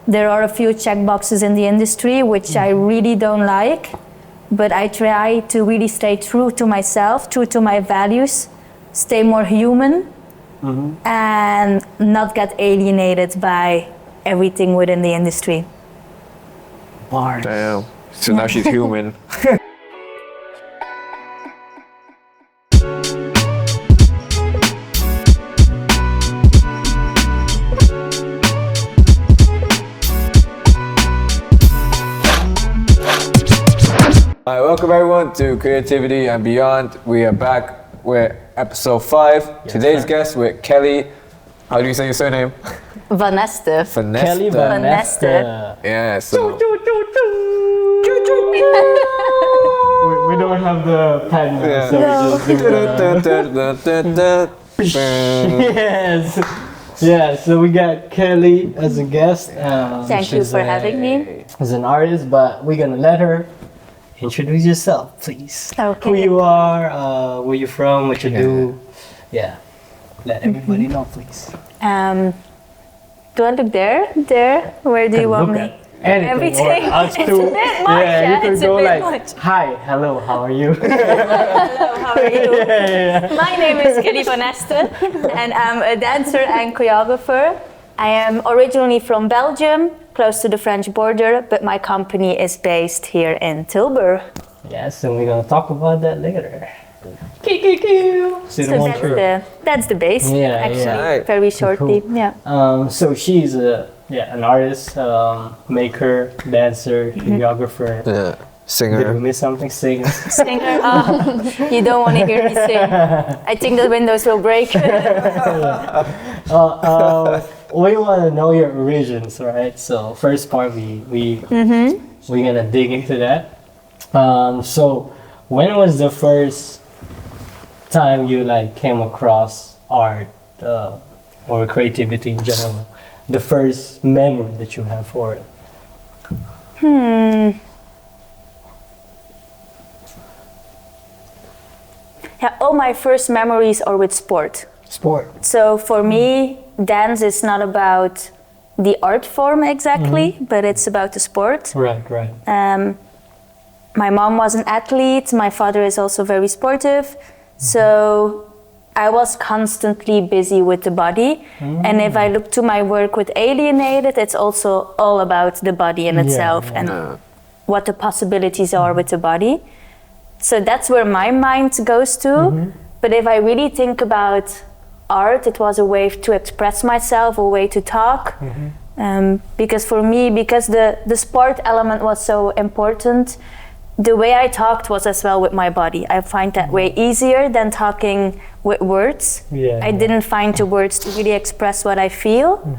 There are a few checkboxes in the industry which I really don't like, but I try to really stay true to myself, true to my values, stay more human, and not get alienated by everything within the industry. Bars. Damn. So now she's human. Alright, welcome everyone to Creativity and Beyond. We are back with episode 5. Yes, Today's sir. guest with Kelly. How do you say your surname? Vanneste. Kelly Vanneste. Yeah, so We don't have the pen, Yeah. so we just do Yes. Yeah, so we got Kelly as a guest. Thank you for having me. As an artist, but we're gonna let her introduce yourself, please. Okay. Who you are, where you from, what you do. Yeah. Let everybody know, please. Do I look there? There? Where do you want me? Anything. Everything. Or us It's too. a bit much, Yeah, you can it's a go bit like, much. hi, hello, how are you? Hello, how are you? My name is Kelly Vanneste and I'm a dancer and choreographer. I am originally from Belgium, close to the French border, but my company is based here in Tilburg. Yes, and we're gonna talk about that later. So that's the base, Yeah, actually, yeah. very shortly. Cool. Yeah. So she's an artist, maker, dancer, choreographer. yeah, Did we singer. miss something? Singer. Singer, you don't want to hear me sing. I think the windows will break. We want to know your origins, right? So first part, we're gonna dig into that. So when was the first time you like came across art or creativity in general? The first memory that you have for it? Yeah, all my first memories are with sport. Sport. So for me, dance is not about the art form exactly, but it's about the sport. Right, right. My mom was an athlete, my father is also very sportive, so I was constantly busy with the body. And if I look to my work with Alienated, it's also all about the body in itself and what the possibilities are with the body. So that's where my mind goes to. But if I really think about art, it was a way to express myself, a way to talk. Because for me, because the sport element was so important, the way I talked was as well with my body. I find that way easier than talking with words. I didn't find the words to really express what I feel.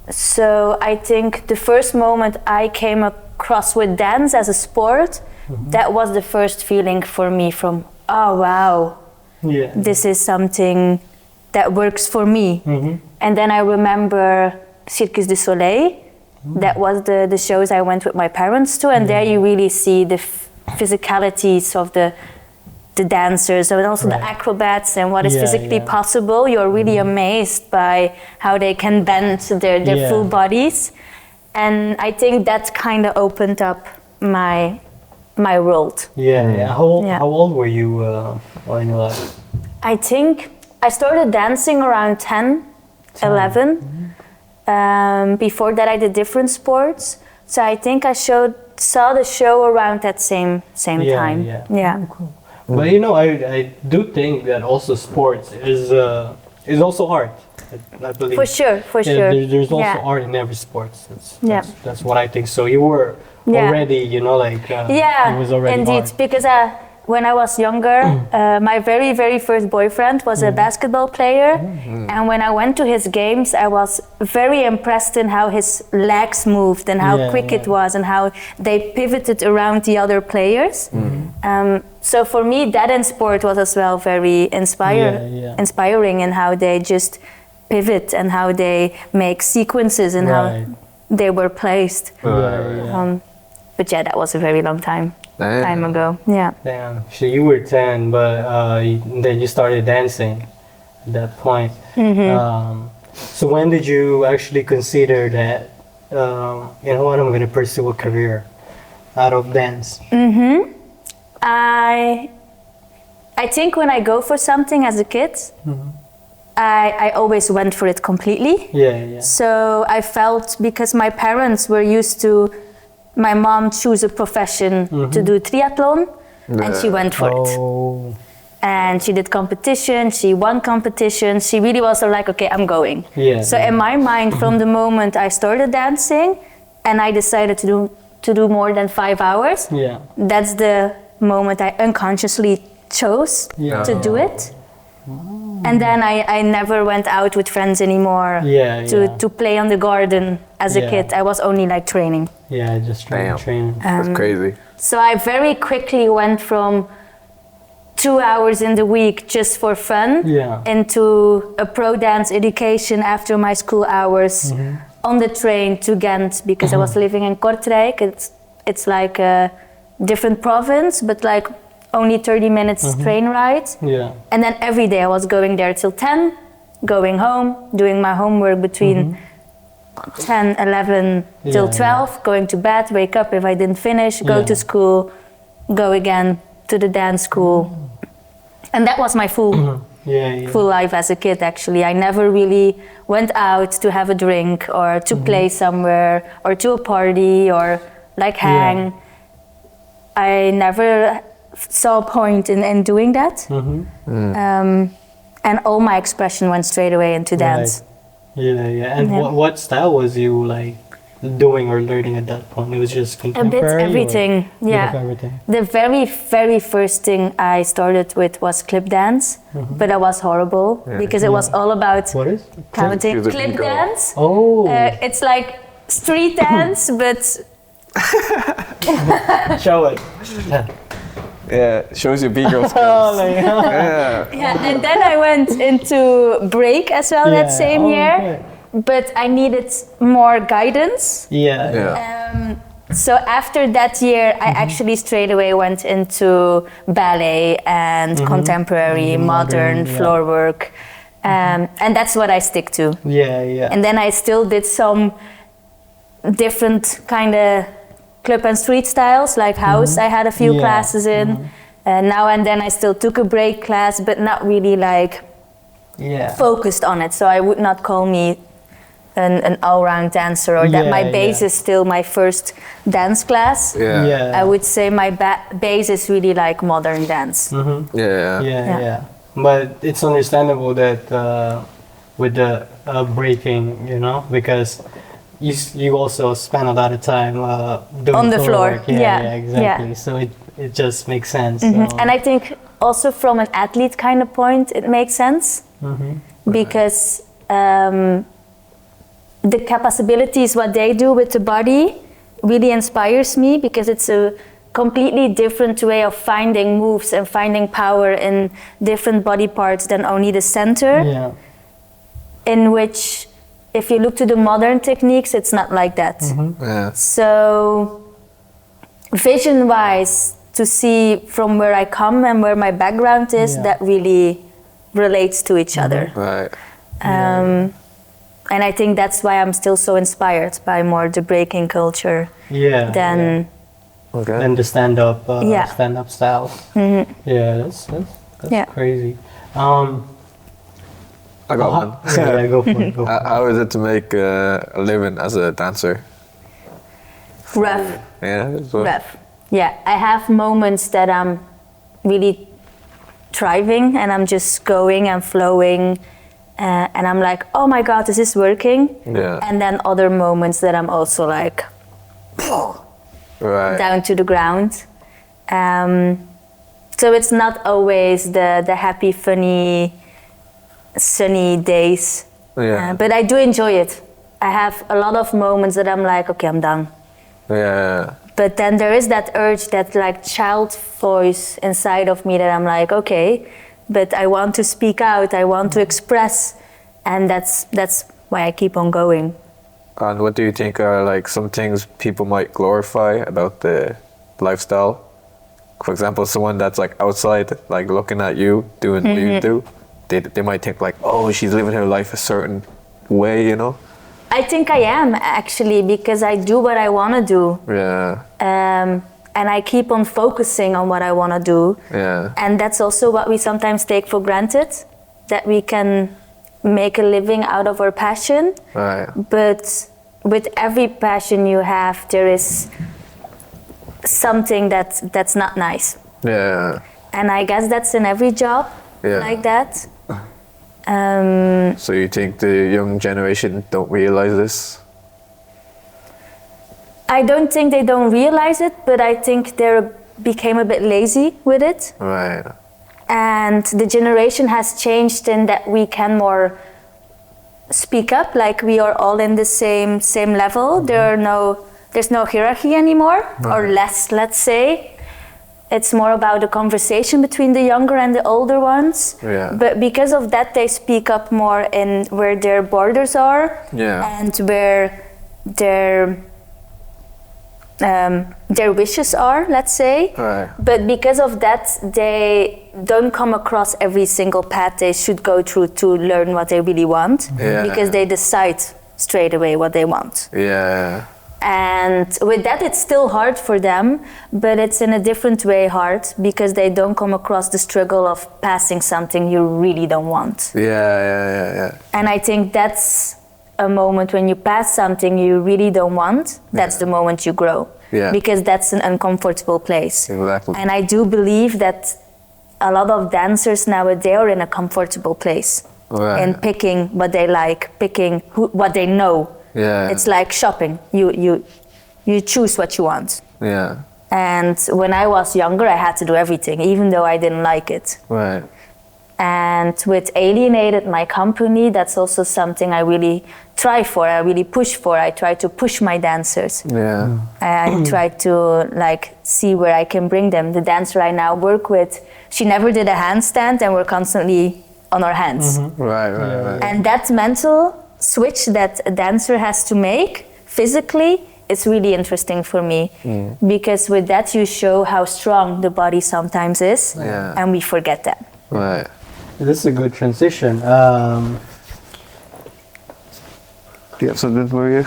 So I think the first moment I came across with dance as a sport, that was the first feeling for me from, oh wow, this is something that works for me. And then I remember Cirque du Soleil. That was the shows I went with my parents to, and there you really see the physicalities of the dancers and also the acrobats and what is physically possible. You're really amazed by how they can bend their full bodies. And I think that kind of opened up my world. How old were you when you were? I think I started dancing around 10, 11. Before that I did different sports. So I think I saw the show around that same time. Yeah. Cool. But you know, I do think that also sports is also art. I believe. For sure. There's also art in every sport. That's what I think. So you were already, you know, like it was already indeed, art. because when I was younger, my very, very first boyfriend was a basketball player. And when I went to his games, I was very impressed in how his legs moved and how quick it was and how they pivoted around the other players. So for me, that in sport was as well very inspiring in how they just pivot and how they make sequences and how they were placed. But yeah, that was a very long time ago. Yeah. Damn. So you were 10, but then you started dancing at that point. So when did you actually consider that, you know what, I'm going to pursue a career out of dance? I think when I go for something as a kid, I always went for it completely. Yeah. So I felt, because my parents were used to, my mom choose a profession to do triathlon, and she went for it. Oh, And she did competition, she won competition, she really was like, okay, I'm going. Yeah, So yeah. in my mind, from the moment I started dancing and I decided to do more than 5 hours, yeah. that's the moment I unconsciously chose Yeah. to do it. And then I never went out with friends anymore Yeah, yeah. to play on the garden as a Yeah. kid. I was only like training. Yeah, just Damn. training. That's crazy. So I very quickly went from 2 hours in the week just for fun Yeah. into a pro dance education after my school hours on the train to Ghent, because I was living in Kortrijk. It's like a different province, but like only 30 minutes train ride. Yeah. And then every day I was going there till 10, going home, doing my homework between 10, 11 till Yeah, 12, going to bed, wake up if I didn't finish, go Yeah. to school, go again to the dance school. And that was my full Yeah. full life as a kid, actually. I never really went out to have a drink or to play somewhere or to a party or like hang. I never saw a point in doing that. And all my expression went straight away into dance. Yeah. And Yeah. what style was you like doing or learning at that point? It was just A contemporary? bit or everything, bit yeah. of everything? The very, very first thing I started with was clip dance, but I was horrible because it was all about What is? counting. Clip Clip dance. Oh, It's like street dance, but show it. Yeah, shows your B-girl Oh, skills. like, Yeah. yeah. And then I went into break as well that same year, okay. but I needed more guidance. Yeah. Yeah. So after that year, I actually straight away went into ballet and contemporary, modern, yeah. floor work. And that's what I stick to. Yeah. And then I still did some different kind of club and street styles, like house. I had a few Yeah. classes in. Now and then I still took a break class, but not really like Yeah. focused on it. So I would not call me an all-round dancer, or that my Yeah, base yeah. is still my first dance class. Yeah. I would say my base is really like modern dance. Yeah. Yeah. But it's understandable that with the breaking, you know, because you also spend a lot of time doing On the floor, work. yeah, Exactly. yeah. So it just makes sense. And I think also from an athlete kind of point, it makes sense because the capabilities, what they do with the body, really inspires me, because it's a completely different way of finding moves and finding power in different body parts than only the center. Yeah. In which, if you look to the modern techniques, it's not like that. Yeah. So, vision-wise, to see from where I come and where my background is, Yeah. that really relates to each other. Right. And I think that's why I'm still so inspired by more the breaking culture Yeah. than Okay. And the stand-up Yeah. stand-up style. Yeah, that's Yeah. crazy. I got one. Yeah, go for it. Go for it. How is it to make a living as a dancer? rough. Yeah. So, Rough. Yeah, I have moments that I'm really thriving and I'm just going and flowing, and I'm like, oh my god, this is working. Yeah. And then other moments that I'm also like Right. down to the ground. So it's not always the happy, funny, sunny days. Yeah. But I do enjoy it. I have a lot of moments that I'm like, okay, I'm done. Yeah. But then there is that urge, that like child voice inside of me that I'm like, okay, but I want to speak out, I want to express, and that's why I keep on going. And what do you think are like some things people might glorify about the lifestyle? For example, someone that's like outside, like looking at you doing what you do, they might think like, oh, she's living her life a certain way, you know? I think I am actually, because I do what I want to do. Yeah. And I keep on focusing on what I want to do. Yeah. And that's also what we sometimes take for granted, that we can make a living out of our passion. Right. But with every passion you have, there is something that's not nice. Yeah. And I guess that's in every job like that. So you think the young generation don't realize this? I don't think they don't realize it, but I think they became a bit lazy with it. Right. And the generation has changed in that we can more speak up, like we are all in the same level. There's no hierarchy anymore, or less, let's say. It's more about a conversation between the younger and the older ones. Yeah. But because of that, they speak up more in where their borders are and where their wishes are, let's say. Right. But because of that, they don't come across every single path they should go through to learn what they really want. Because they decide straight away what they want. Yeah. And with that, it's still hard for them, but it's in a different way hard, because they don't come across the struggle of passing something you really don't want. Yeah. And I think that's a moment when you pass something you really don't want, that's the moment you grow. Because that's an uncomfortable place. Exactly. And I do believe that a lot of dancers nowadays are in a comfortable place. In picking what they like, picking what they know. It's like shopping. You choose what you want. Yeah. And when I was younger, I had to do everything, even though I didn't like it. Right. And with Alienated, my company, that's also something I really try for, I really push for. I try to push my dancers. Yeah. I try to see where I can bring them. The dancer I now work with, she never did a handstand, and we're constantly on our hands. Right. And that mental switch that a dancer has to make physically, it's really interesting for me, because with that you show how strong the body sometimes is, and we forget that. Right. This is a good transition. Do you have something for you?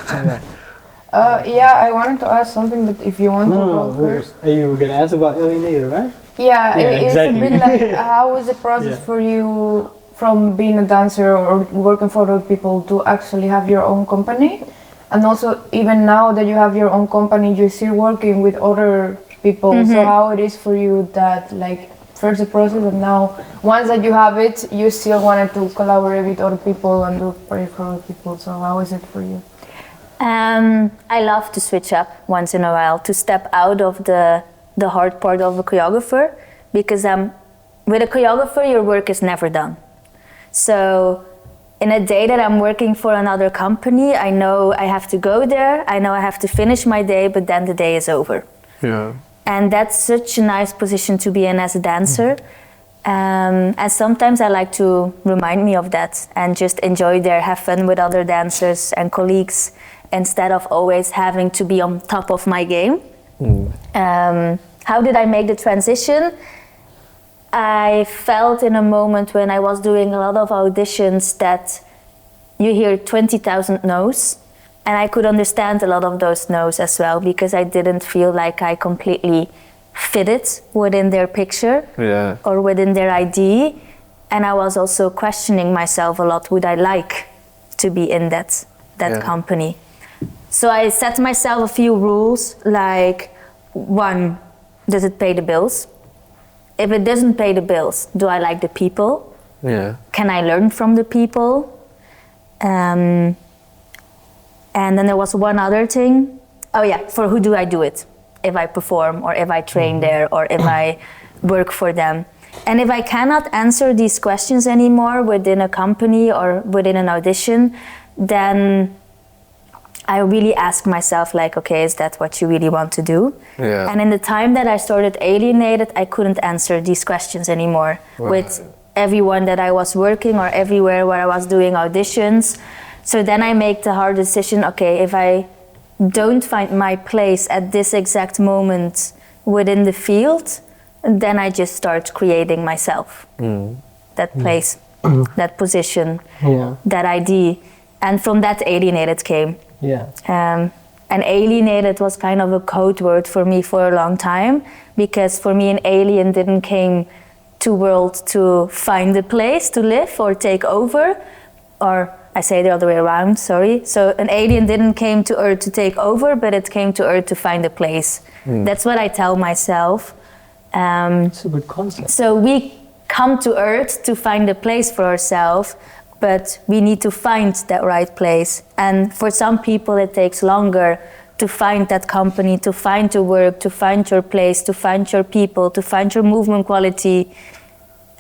I wanted to ask something, but if you want to go first. You were going to ask about Alienated, right? Yeah, exactly. It's a bit like, how is the process for you from being a dancer or working for other people to actually have your own company? And also, even now that you have your own company, you're still working with other people. So how it is for you that, first the process, and now once that you have it, you still wanted to collaborate with other people and do projects for other people. So how is it for you? I love to switch up once in a while, to step out of the hard part of a choreographer, because with a choreographer your work is never done. So in a day that I'm working for another company, I know I have to go there, I know I have to finish my day, but then the day is over. Yeah. And that's such a nice position to be in as a dancer. And sometimes I like to remind me of that and just enjoy there, have fun with other dancers and colleagues, instead of always having to be on top of my game. How did I make the transition? I felt in a moment when I was doing a lot of auditions that you hear 20,000 no's, and I could understand a lot of those no's as well, because I didn't feel like I completely fitted within their picture or within their idea. And I was also questioning myself a lot, would I like to be in that company? So I set myself a few rules, like, 1, does it pay the bills? If it doesn't pay the bills, do I like the people? Yeah. Can I learn from the people? And then there was one other thing. For who do I do it? If I perform, or if I train there, or if I work for them. And if I cannot answer these questions anymore within a company or within an audition, then I really ask myself, okay, is that what you really want to do? Yeah. And in the time that I started Alienated, I couldn't answer these questions anymore with everyone that I was working, or everywhere where I was doing auditions. So then I make the hard decision, okay, if I don't find my place at this exact moment within the field, then I just start creating myself. That place, that position, that idea. And from that, Alienated came. Yeah. And Alienated was kind of a code word for me for a long time, because for me an alien didn't came to world to find a place to live or take over, or I say the other way around, sorry. So an alien didn't came to Earth to take over, but it came to Earth to find a place. That's what I tell myself. It's a good concept. So we come to Earth to find a place for ourselves, but we need to find that right place. And for some people it takes longer to find that company, to find your work, to find your place, to find your people, to find your movement quality.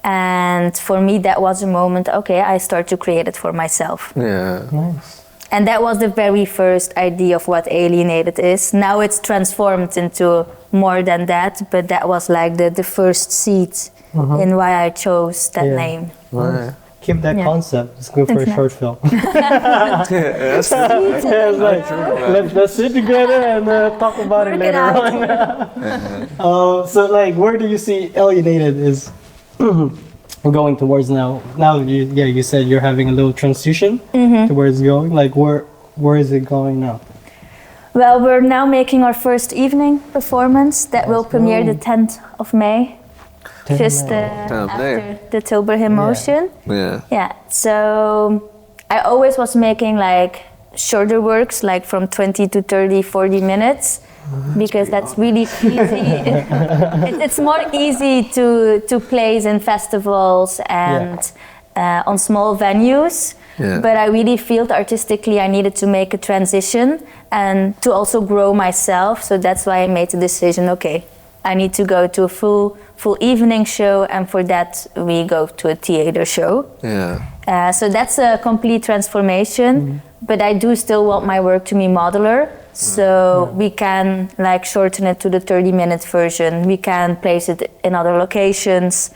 And for me that was a moment, okay, I start to create it for myself. Yeah. Nice. And that was the very first idea of what Alienated is. Now it's transformed into more than that, but that was like the first seed in why I chose that name. Right. Keep that Yeah. concept. It's good for a It's short film. That's true. Yeah, it's like, let's sit together and talk about it Work it later out. on. So like, where do you see Alienated is going towards now? Now you said you're having a little transition to where it's going. Like where is it going now? Well, we're now making our first evening performance that will premiere the 10th of May. Just after the Tilburg Emotion. Yeah. Yeah, so I always was making like shorter works, like from 20 to 30, 40 minutes, because that's really easy. It's more easy to place in festivals and on small venues. Yeah. But I really felt artistically I needed to make a transition and to also grow myself. So that's why I made the decision, okay, I need to go to a full evening show, and for that we go to a theater show. Yeah. So that's a complete transformation, but I do still want my work to be modular, so we can like shorten it to the 30-minute version. We can place it in other locations,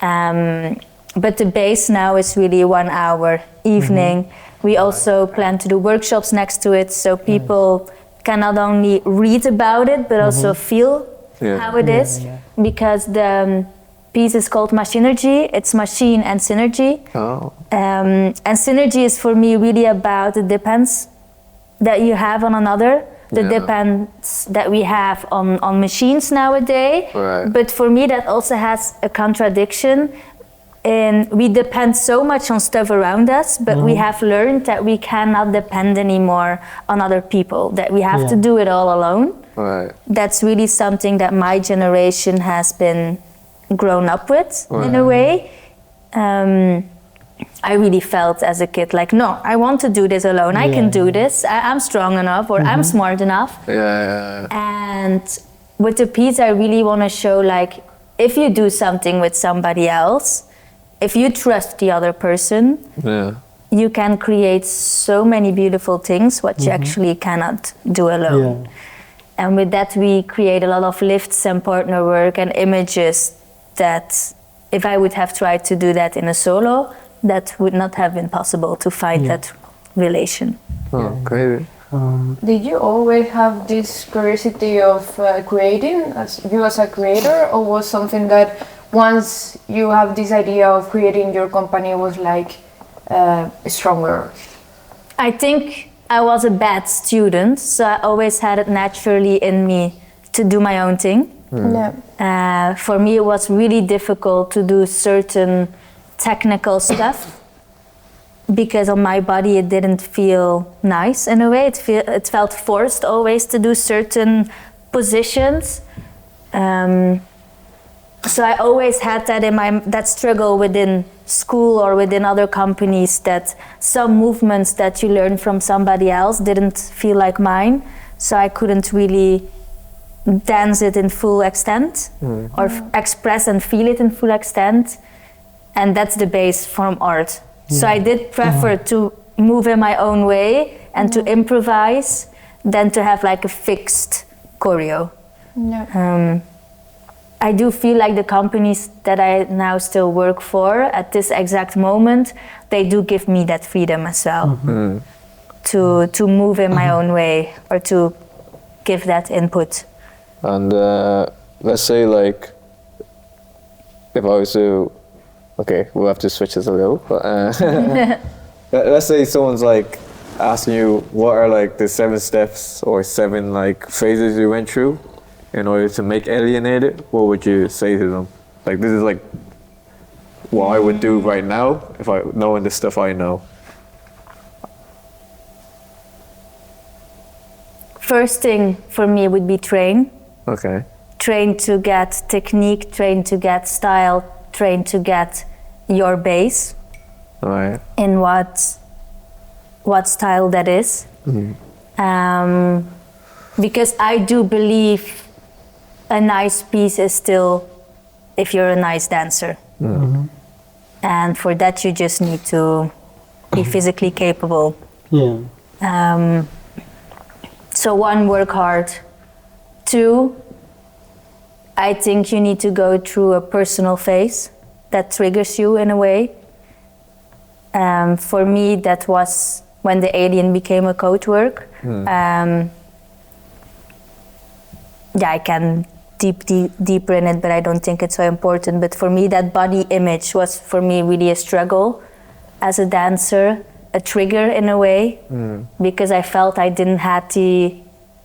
but the base now is really 1 hour evening. We also plan to do workshops next to it, so people can not only read about it, but also feel how it is, because the piece is called Machinergy. It's machine and synergy. Oh. And synergy is for me really about the depends that you have on another, the depends that we have on machines nowadays. Right. But for me that also has a contradiction. And we depend so much on stuff around us, but we have learned that we cannot depend anymore on other people, that we have to do it all alone. Right. That's really something that my generation has been grown up with in a way. I really felt as a kid like, no, I want to do this alone. I can do this. I'm strong enough, or I'm smart enough. Yeah. And with the piece, I really want to show like, if you do something with somebody else, if you trust the other person, you can create so many beautiful things what you actually cannot do alone. And with that we create a lot of lifts and partner work and images that if I would have tried to do that in a solo, that would not have been possible to find that relation. Oh, great. Did you always have this curiosity of creating, as a creator, or was something that once you have this idea of creating your company was like stronger? I think I was a bad student, so I always had it naturally in me to do my own thing. For me it was really difficult to do certain technical stuff because on my body it didn't feel nice in a way. It felt forced always to do certain positions. So I always had that in that struggle within school or within other companies, that some movements that you learn from somebody else didn't feel like mine. So I couldn't really dance it in full extent or express and feel it in full extent. And that's the base from art. So I did prefer to move in my own way and to improvise than to have like a fixed choreo. I do feel like the companies that I now still work for at this exact moment, they do give me that freedom as well to move in my own way or to give that input. And let's say like, if I was to, okay, we'll have to switch this a little, but let's say someone's like asking you what are like the 7 steps or 7 like phases you went through in order to make Alienated, what would you say to them? Like, this is like what I would do right now if I knowing the stuff I know. First thing for me would be train. Okay. Train to get technique, train to get style, train to get your base. All right. In what style that is. Because I do believe a nice piece is still if you're a nice dancer. And for that you just need to be physically capable. Yeah. So 1, work hard. 2, I think you need to go through a personal phase that triggers you in a way. For me, that was when the alien became a code work. I can deeper in it, but I don't think it's so important. But for me, that body image was for me really a struggle as a dancer, a trigger in a way, because I felt I didn't have the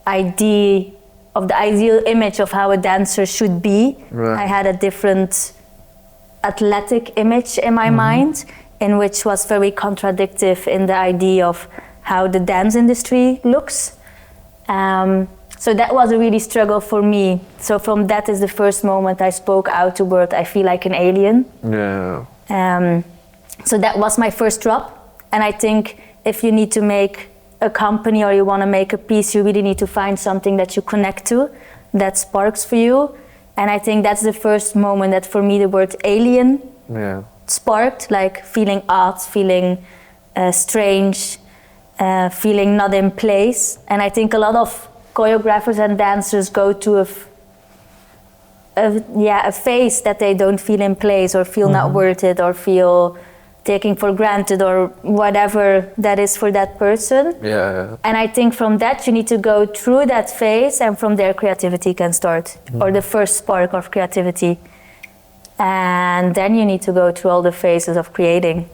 idea of the ideal image of how a dancer should be. Right. I had a different athletic image in my mind, in which was very contradictory in the idea of how the dance industry looks. So that was a really struggle for me. So from that is the first moment I spoke out to world, I feel like an alien. Yeah. So that was my first drop. And I think if you need to make a company or you want to make a piece, you really need to find something that you connect to, that sparks for you. And I think that's the first moment that for me the word alien sparked, like feeling odd, feeling strange, feeling not in place. And I think a lot of choreographers and dancers go to a phase that they don't feel in place or feel not worth it or feel taken for granted or whatever that is for that person. Yeah. And I think from that you need to go through that phase, and from there creativity can start, or the first spark of creativity. And then you need to go through all the phases of creating.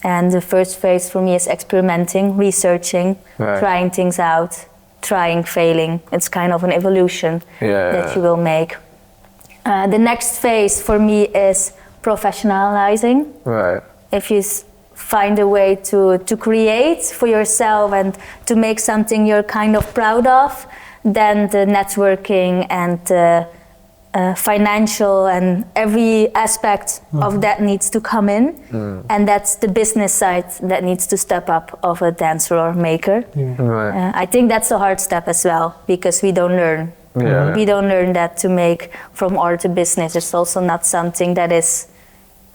And the first phase for me is experimenting, researching, trying things out, trying, failing. It's kind of an evolution that you will make. The next phase for me is professionalizing. Right. If you find a way to create for yourself and to make something you're kind of proud of, then the networking and the financial and every aspect of that needs to come in. And that's the business side that needs to step up of a dancer or maker. Right. I think that's a hard step as well, because we don't learn. We don't learn that to make from art to business. It's also not something that is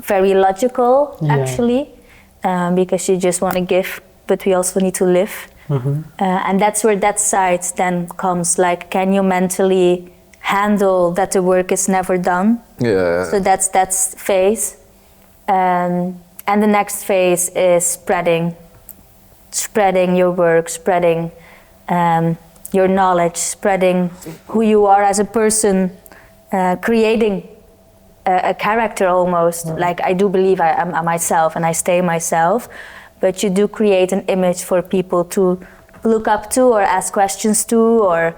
very logical, actually, because you just want to give, but we also need to live. And that's where that side then comes, like, can you mentally handle that the work is never done? So that's phase. And the next phase is spreading your work, spreading your knowledge, spreading who you are as a person, creating a character almost. Like, I do believe I'm myself and I stay myself, but you do create an image for people to look up to or ask questions to or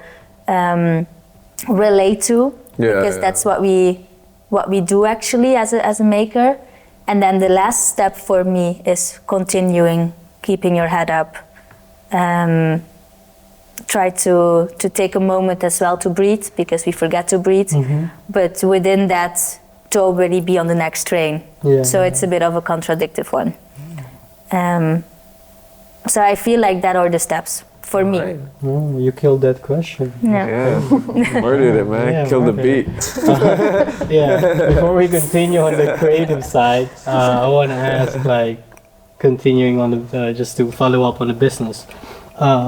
relate to, because that's what we do actually as a maker. And then the last step for me is continuing, keeping your head up. Try to take a moment as well to breathe, because we forget to breathe, but within that to already be on the next train. So it's a bit of a contradictory one. So I feel like that are the steps for me. Oh, you killed that question. Murdered it, man. Killed the beat. Before we continue on the creative side, I want to ask, like, continuing on the just to follow up on the business,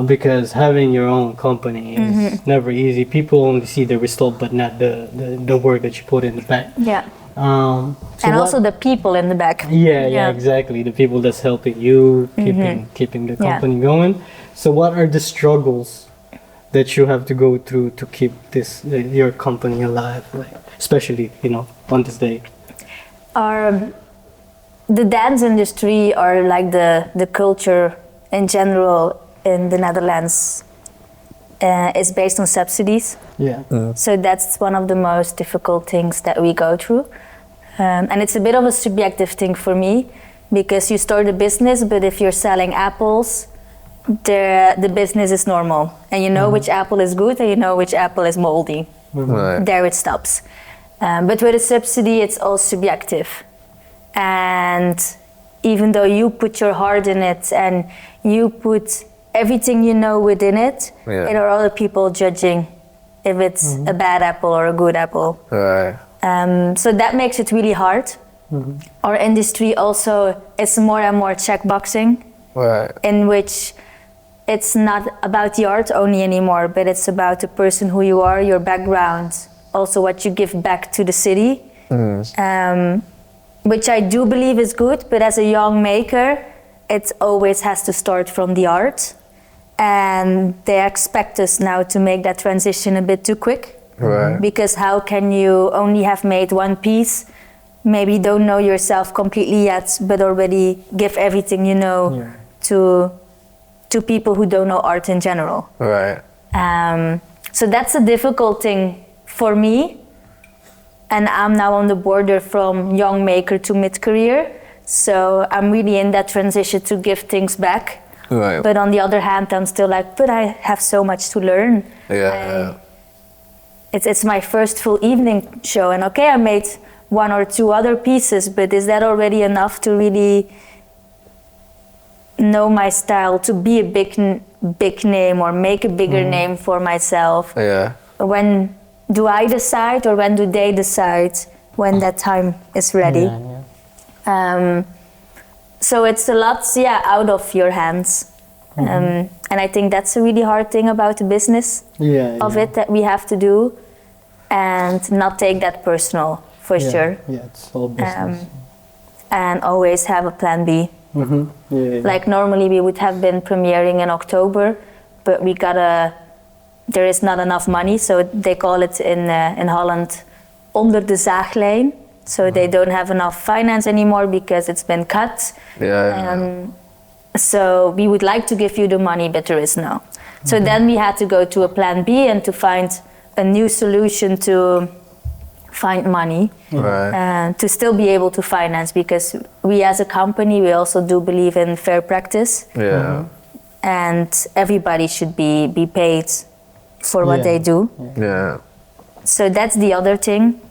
because having your own company is never easy. People only see the result, but not the work that you put in the back. And also the people in the back. Exactly. The people that's helping you keeping the company going. So what are the struggles that you have to go through to keep this your company alive, like, especially on this day? the dance industry or like the culture in general in the Netherlands is based on subsidies. Yeah. So that's one of the most difficult things that we go through. And it's a bit of a subjective thing for me, because you start a business, but if you're selling apples, the business is normal. And you know which apple is good and you know which apple is moldy. Right. There it stops. But with a subsidy, it's all subjective. And even though you put your heart in it and you put everything you know within it, there are other people judging if it's a bad apple or a good apple. Right. So that makes it really hard. Our industry also is more and more checkboxing, Right. in which it's not about the art only anymore, but it's about the person who you are, your background, also what you give back to the city, which I do believe is good, but as a young maker, it always has to start from the art. And they expect us now to make that transition a bit too quick. Right. Because how can you only have made one piece, maybe don't know yourself completely yet, but already give everything you know to people who don't know art in general. Right. So that's a difficult thing for me. And I'm now on the border from young maker to mid-career. So I'm really in that transition to give things back. Right. But on the other hand, I'm still like, but I have so much to learn. Yeah. It's my first full evening show, and okay, I made one or two other pieces, but is that already enough to really know my style, to be a big name or make a bigger name for myself? Yeah. When do I decide, or when do they decide when that time is ready? So it's a lot, out of your hands. And I think that's a really hard thing about the business of it that we have to do, and not take that personal, for sure. Yeah, it's all business. And always have a plan B. Like normally we would have been premiering in October, but there is not enough money, so they call it in Holland onder de zaaglijn. So they don't have enough finance anymore because it's been cut. So we would like to give you the money, but there is no. So then we had to go to a plan B and to find a new solution to find money, and to still be able to finance, because we as a company, we also do believe in fair practice. And everybody should be paid for what they do. So that's the other thing.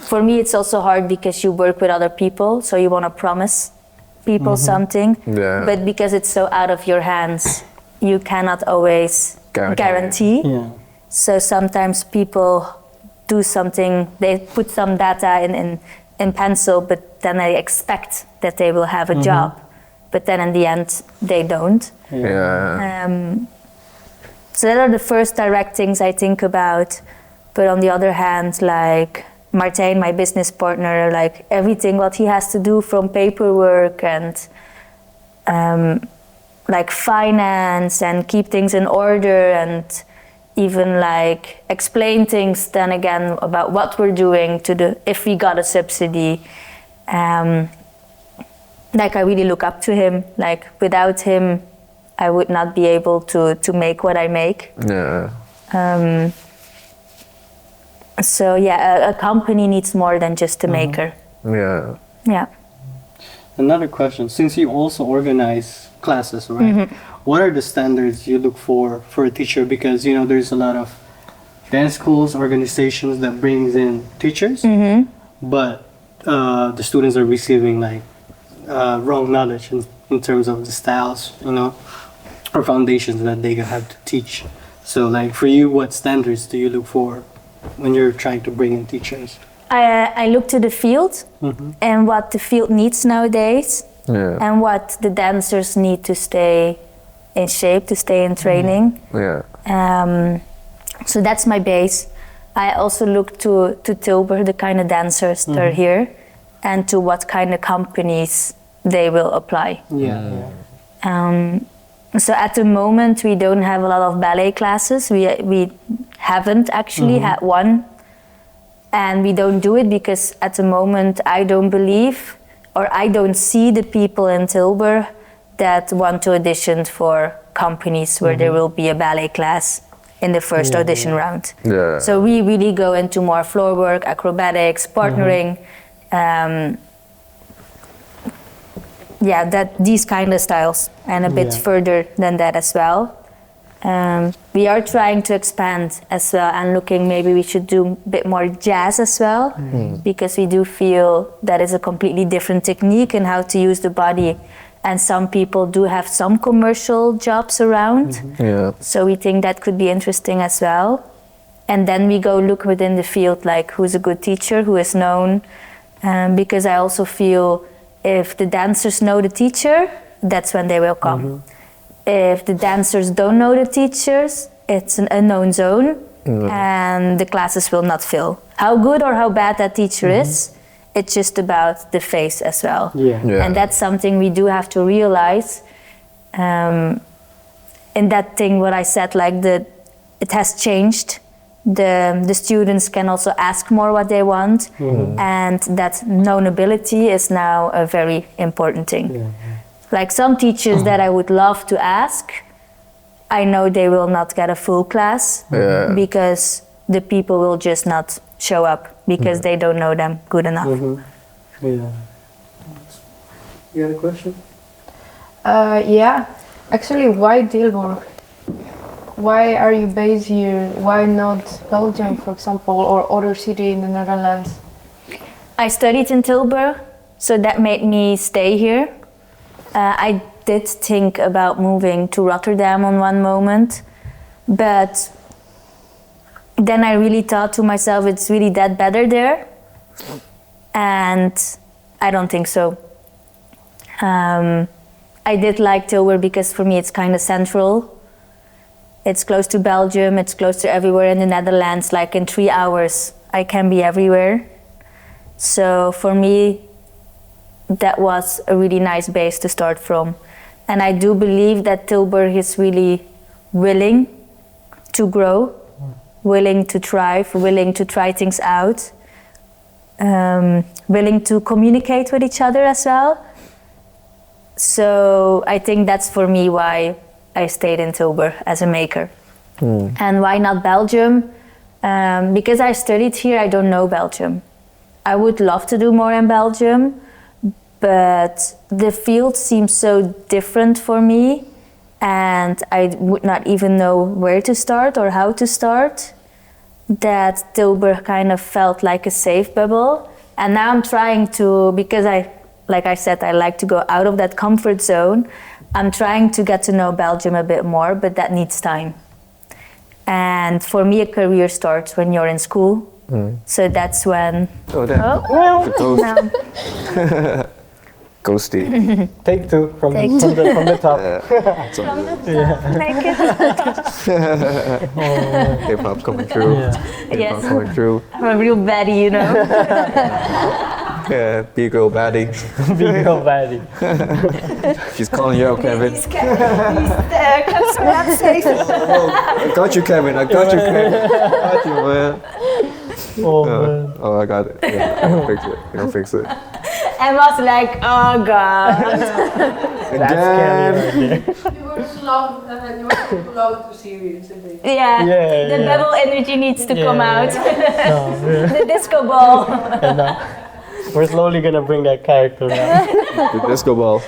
For me, it's also hard because you work with other people, so you want to promise people something, but because it's so out of your hands, you cannot always guarantee. So sometimes people do something, they put some data in pencil, but then they expect that they will have a job, but then in the end they don't. So that are the first direct things I think about. But on the other hand, like Martijn, my business partner, like everything what he has to do from paperwork and like finance and keep things in order, and even like explain things then again about what we're doing if we got a subsidy. Like I really look up to him. Like without him, I would not be able to make what I make. So a company needs more than just a maker. Another question, since you also organize classes, right? What are the standards you look for a teacher? Because there's a lot of dance schools, organizations that brings in teachers, but the students are receiving like wrong knowledge in terms of the styles, or foundations that they have to teach. So like for you, what standards do you look for when you're trying to bring in teachers? I look to the field and what the field needs nowadays, and what the dancers need to stay in shape, to stay in training. So that's my base. I also look to Tilburg, the kind of dancers that are here, and to what kind of companies they will apply. So at the moment we don't have a lot of ballet classes. We haven't actually had one, and we don't do it because at the moment I don't believe or I don't see the people in Tilburg that want to audition for companies where there will be a ballet class in the first audition round. Yeah. So we really go into more floor work, acrobatics, partnering, these kind of styles, and a bit further than that as well. We are trying to expand as well, and looking, maybe we should do a bit more jazz as well, because we do feel that is a completely different technique in how to use the body, and some people do have some commercial jobs around. So we think that could be interesting as well. And then we go look within the field, like who's a good teacher, who is known, because I also feel if the dancers know the teacher, that's when they will come. If the dancers don't know the teachers, it's an unknown zone, and the classes will not fill. How good or how bad that teacher is, it's just about the face as well. And that's something we do have to realize. In that thing what I said, like it has changed. The students can also ask more what they want, and that knownability is now a very important thing. Like some teachers that I would love to ask, I know they will not get a full class because the people will just not show up because they don't know them good enough. You had a question? Actually, why Tilburg? Why are you based here? Why not Belgium, for example, or other city in the Netherlands? I studied in Tilburg, so that made me stay here. I did think about moving to Rotterdam on one moment, but then I really thought to myself, it's really that better there? And I don't think so. I did like Tilburg because for me it's kind of central. It's close to Belgium, it's close to everywhere in the Netherlands. Like in 3 hours, I can be everywhere. So for me, that was a really nice base to start from. And I do believe that Tilburg is really willing to grow, willing to thrive, willing to try things out, willing to communicate with each other as well. So I think that's for me why I stayed in Tilburg as a maker. And why not Belgium? Because I studied here, I don't know Belgium. I would love to do more in Belgium, but the field seems so different for me, and I would not even know where to start or how to start, that Tilburg kind of felt like a safe bubble. And now I'm trying to, because like I said, I like to go out of that comfort zone. I'm trying to get to know Belgium a bit more, but that needs time. And for me, a career starts when you're in school. So that's when... Ghosty. Take two from the top. Like it. Hip hop coming through. Hip hop coming through. I'm a real baddie, you know. Big girl baddie. Big girl baddie. She's calling you out, Kevin. He's there. Come so not safe. I got you, Kevin. I got you, Kevin. I got you, man. Man. Oh, I got it. Yeah, I'm gonna fix it. You don't fix it. Emma's like, oh god. That's Kelly right there. You were too loud and you were too loud, too serious, I think. The bubble energy needs to come out. No, The disco ball. and, we're slowly gonna bring that character out. The disco ball.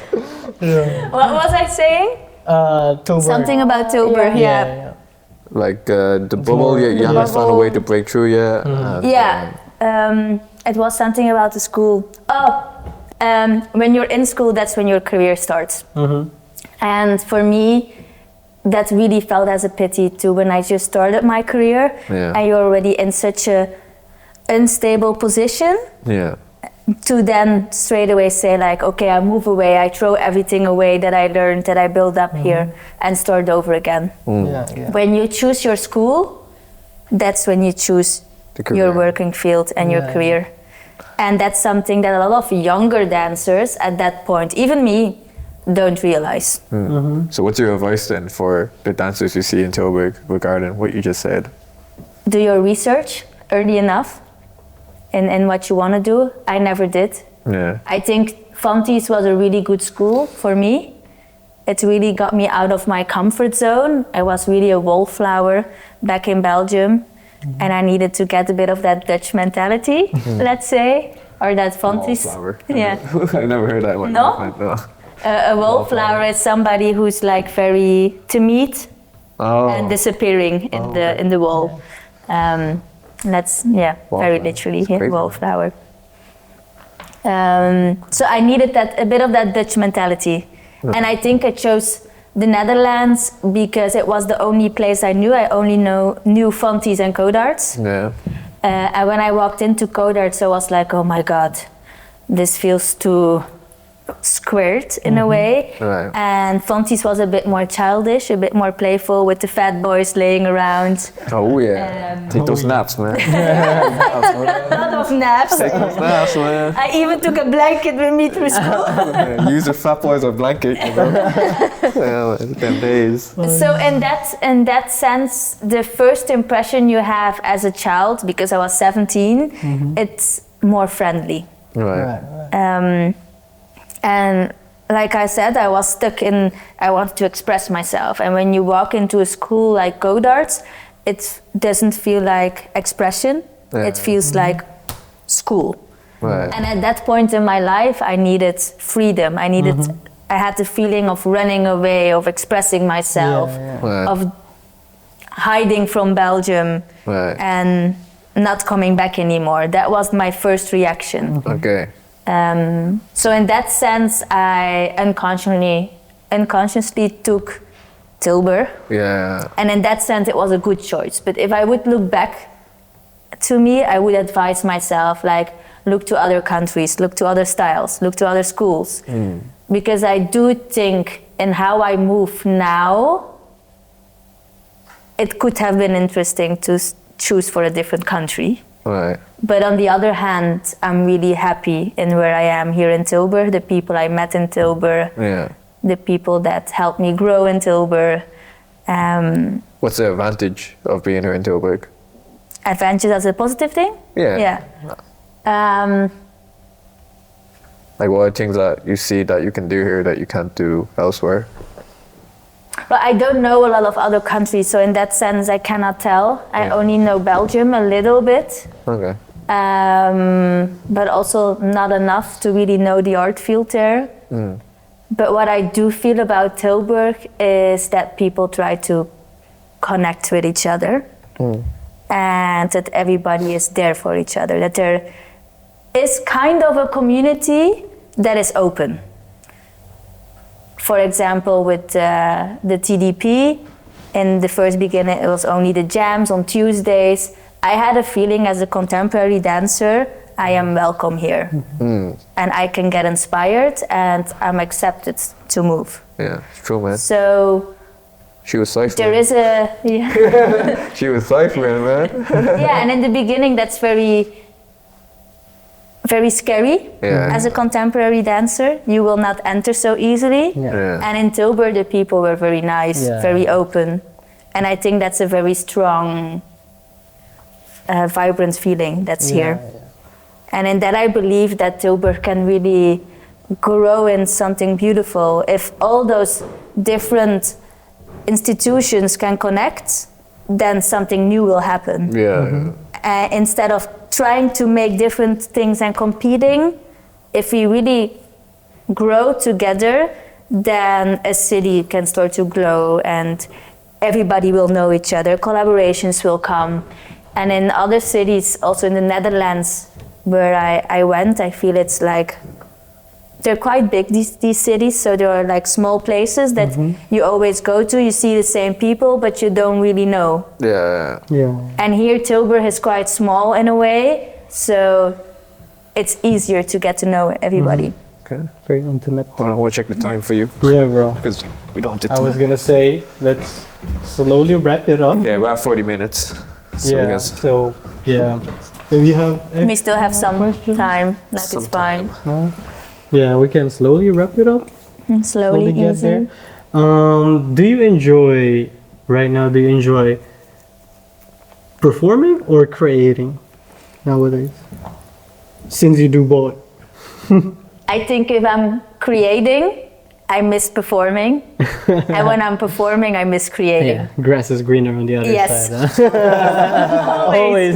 What was I saying? Tilburg. Something about Tilburg, yeah. Like the bubble, you haven't found a way to break through yet. It was something about the school. When you're in school, that's when your career starts. And for me, that really felt as a pity too, when I just started my career and you're already in such a unstable position. To then straight away say like, okay, I move away, I throw everything away that I learned, that I built up here, and start over again. When you choose your school, that's when you choose your working field and your career. And that's something that a lot of younger dancers at that point, even me, don't realize. So what's your advice then for the dancers you see in Tilburg regarding what you just said? Do your research early enough in what you want to do. I never did. I think Fontys was a really good school for me. It really got me out of my comfort zone. I was really a wallflower back in Belgium, and I needed to get a bit of that Dutch mentality, let's say, or that Fontys. Wallflower. Yeah. I never heard that one. No? No. A wallflower is somebody who's like very timid Oh. and disappearing in the wall. That's very Wallflower. literally That's crazy. wallflower. So I needed a bit of that Dutch mentality, and I think I chose the Netherlands because it was the only place I knew. I only knew Fontys and Codarts. Yeah. And when I walked into Codarts, I was like, oh my god, this feels too squared in a way. Right. And Fontys was a bit more childish, a bit more playful with the fat boys laying around. Oh yeah. Take those naps, man. A lot of naps. Take those naps, man. I even took a blanket with me through school. Use your fat boys or blanket, you know. Yeah, man, 10 days. So in that sense, the first impression you have as a child, because I was 17, it's more friendly. Right. And like I said, I was stuck in, I wanted to express myself. And when you walk into a school like Codarts, it doesn't feel like expression. Yeah. It feels like school. Right. And at that point in my life, I needed freedom. I had the feeling of running away, of expressing myself, Right. of hiding from Belgium Right. and not coming back anymore. That was my first reaction. Okay. So in that sense, I unconsciously took Tilburg. Yeah. And in that sense, it was a good choice. But if I would look back to me, I would advise myself, like, look to other countries, look to other styles, look to other schools. Because I do think in how I move now, it could have been interesting to choose for a different country. Right. But on the other hand, I'm really happy in where I am here in Tilburg, the people I met in Tilburg, Yeah. the people that helped me grow in Tilburg. What's the advantage of being here in Tilburg? Advantage as a positive thing? Yeah. Yeah. Like what are things that you see that you can do here that you can't do elsewhere? But I don't know a lot of other countries, so in that sense, I cannot tell. I only know Belgium a little bit. Okay. But also not enough to really know the art field there. But what I do feel about Tilburg is that people try to connect with each other and that everybody is there for each other, that there is kind of a community that is open. For example, with the TDP, in the first beginning it was only the jams on Tuesdays. I had a feeling as a contemporary dancer, I am welcome here. And I can get inspired and I'm accepted to move. Yeah, it's true, man. So She was ciphering. there is a, She was ciphering, man. yeah, and in the beginning that's very scary. Yeah. As a contemporary dancer, you will not enter so easily. Yeah. And in Tilburg, the people were very nice, Yeah. very open. And I think that's a very strong, vibrant feeling that's here. And in that I believe that Tilburg can really grow in something beautiful. If all those different institutions can connect, then something new will happen. Yeah. Instead of trying to make different things and competing, if we really grow together, then a city can start to grow and everybody will know each other, collaborations will come. And in other cities, also in the Netherlands, where I went, I feel it's like, they're quite big, these cities, so there are like small places that you always go to, you see the same people, but you don't really know. Yeah. And here Tilburg is quite small in a way, so it's easier to get to know everybody. Okay. Very intimate. Hold on, we'll check the time for you. Yeah, bro. Because we don't have I to. was gonna say, let's slowly wrap it up. Yeah, about 40 minutes. So I Yeah, guess so, yeah. If you have We still have some questions? time, like Some it's fine. yeah, we can slowly wrap it up. Slowly, get easy. there. Do you enjoy, right now, do you enjoy performing or creating nowadays? Since you do both. I think if I'm creating, I miss performing, and when I'm performing, I miss creating. Yeah, grass is greener on the other Yes. side. Huh? always.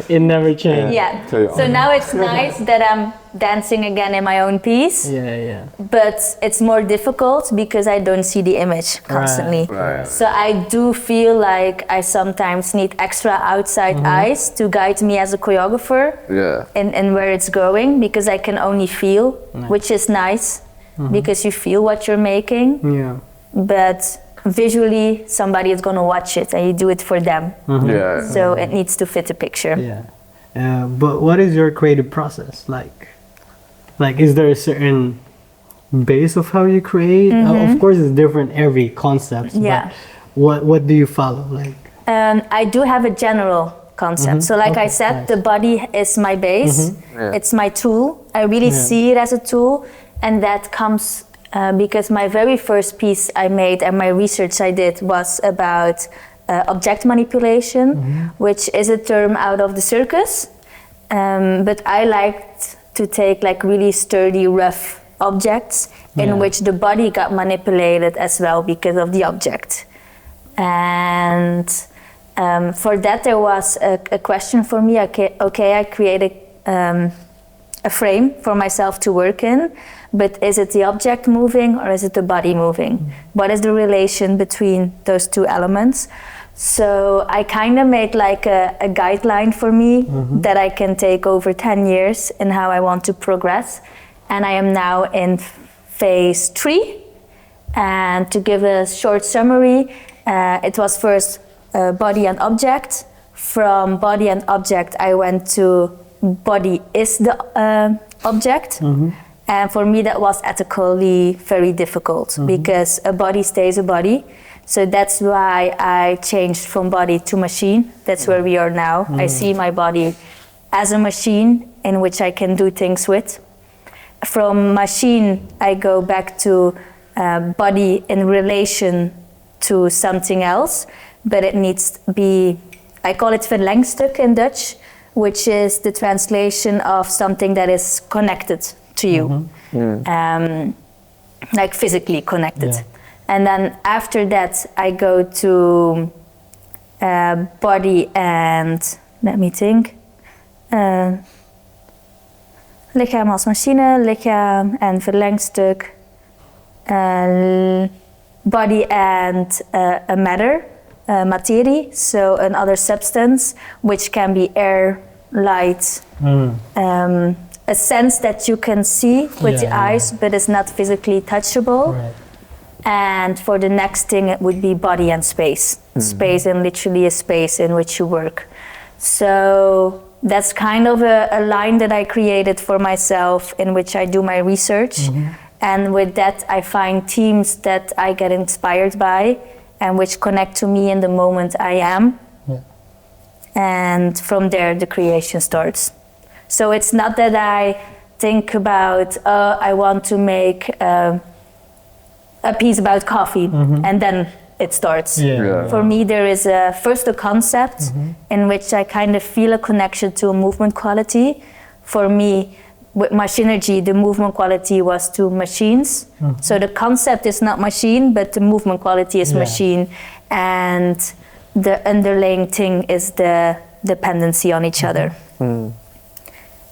It never changes. Yeah. Tell you So honest. now it's nice that I'm dancing again in my own piece, Yeah. but it's more difficult because I don't see the image constantly. Right. So I do feel like I sometimes need extra outside eyes to guide me as a choreographer Yeah. in where it's going, because I can only feel, which is nice because you feel what you're making, Yeah. but visually somebody is going to watch it and you do it for them. Yeah. So it needs to fit the picture. Yeah. But what is your creative process like? Like, is there a certain base of how you create? Of course, it's different every concept. Yeah. But what do you follow? Like, I do have a general concept. So like I said, nice. the body is my base. Yeah. It's my tool. I really see it as a tool. And that comes because my very first piece I made and my research I did was about object manipulation, which is a term out of the circus. But I liked to take like really sturdy, rough objects in which the body got manipulated as well because of the object. And for that there was a question for me. Okay, I created a frame for myself to work in, but is it the object moving or is it the body moving? What is the relation between those two elements? So I kind of made like a guideline for me that I can take over 10 years in how I want to progress. And I am now in phase 3. And to give a short summary, it was first body and object. From body and object, I went to body is the object. And for me, that was ethically very difficult because a body stays a body. So that's why I changed from body to machine. That's where we are now. I see my body as a machine in which I can do things with. From machine, I go back to body in relation to something else, but it needs to be, I call it verlengstuk in Dutch, which is the translation of something that is connected to you, like physically connected. Yeah. And then after that, I go to body and, let me think, lichaam als machine, lichaam en verlengstuk, body and a matter, materie, so another substance, which can be air, light, a sense that you can see with the eyes, but is not physically touchable. right. And for the next thing, it would be body and space. Space and literally a space in which you work. So that's kind of a line that I created for myself in which I do my research. And with that, I find teams that I get inspired by and which connect to me in the moment I am. Yeah. And from there, the creation starts. So it's not that I think about, I want to make a piece about coffee, and then it starts. Yeah. For me, there is first a concept in which I kind of feel a connection to a movement quality. For me, with Machinergy, the movement quality was to machines. So the concept is not machine, but the movement quality is machine. And the underlying thing is the dependency on each other.